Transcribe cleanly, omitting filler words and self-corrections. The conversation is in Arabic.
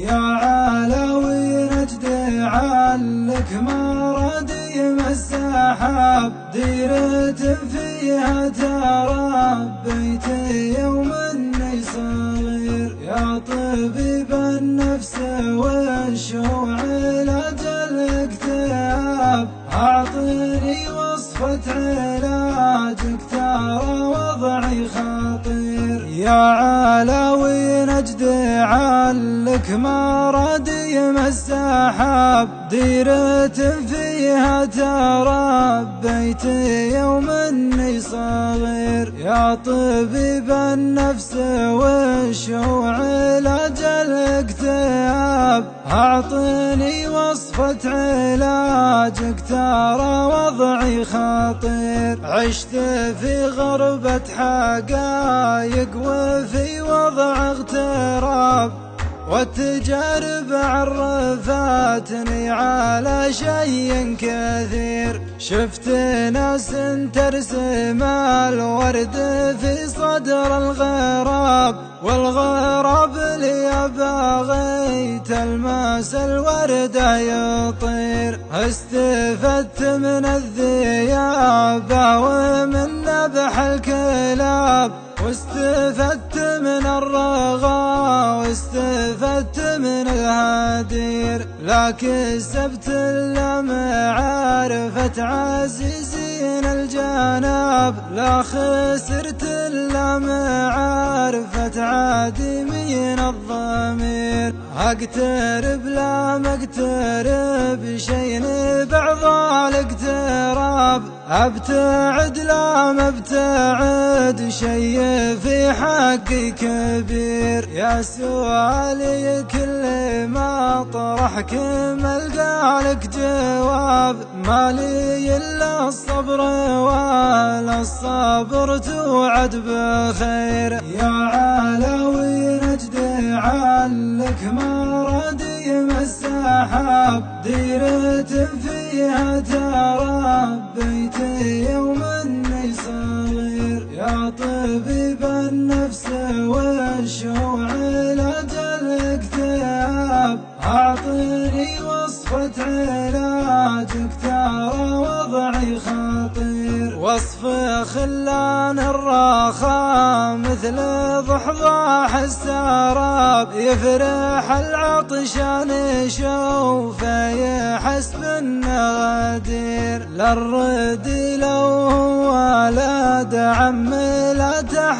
يا علاوي نجدي علك مرادي السحاب، ديرة فيها تربيت يوم اني صغير. يا طبيب النفس والشوع علاج الاكتئاب، اعطني وصفة علاجك ترى وضعي خطير. يا علاوي نجدي علك مرادي السحاب، ديرة فيها تربيت يوم اني صغير. يا طبيب النفس والشوع علاج الاكتئاب، اعطني وصفة علاجك ترى وضعي خطير. عشت في غربة حقايق وفي وضع اغتراب، والتجارب عرفتني على شيء كثير. شفت ناس ترسم الورد في صدر الغراب، والغراب لي بغيت الماس الورد يطير. استفدت من الذيابة ومن نبح الكلاب، واستفدت من الرغى واستفدت من الهدير. لكن سبت الا معرفة عزيزين الجناب، لا خسرت الا معرفة عادمين الضمير. اقترب لا ما اقترب شيء بعض الاقتراب، ابتعد لا ما ابتعد شيء في حقي كبير. يا سؤالي كل ما طرحك ملقى لك جواب، ما لي الا الصبر ولا الصبر توعد بخير. يا علاوي نجدي علك مرادي السحاب، ديرة فيها تربيت يوم اني صغير. يا طبيب النفس والشوع علاج الاكتئاب، اعطني وصفة علاجك ترى وضعي خطير. وصف خلان الراخا مثل ضحضاح السراب، يفرح العطشان يشوفه يحس بالنغدير. للرد لو هو ولد عم لا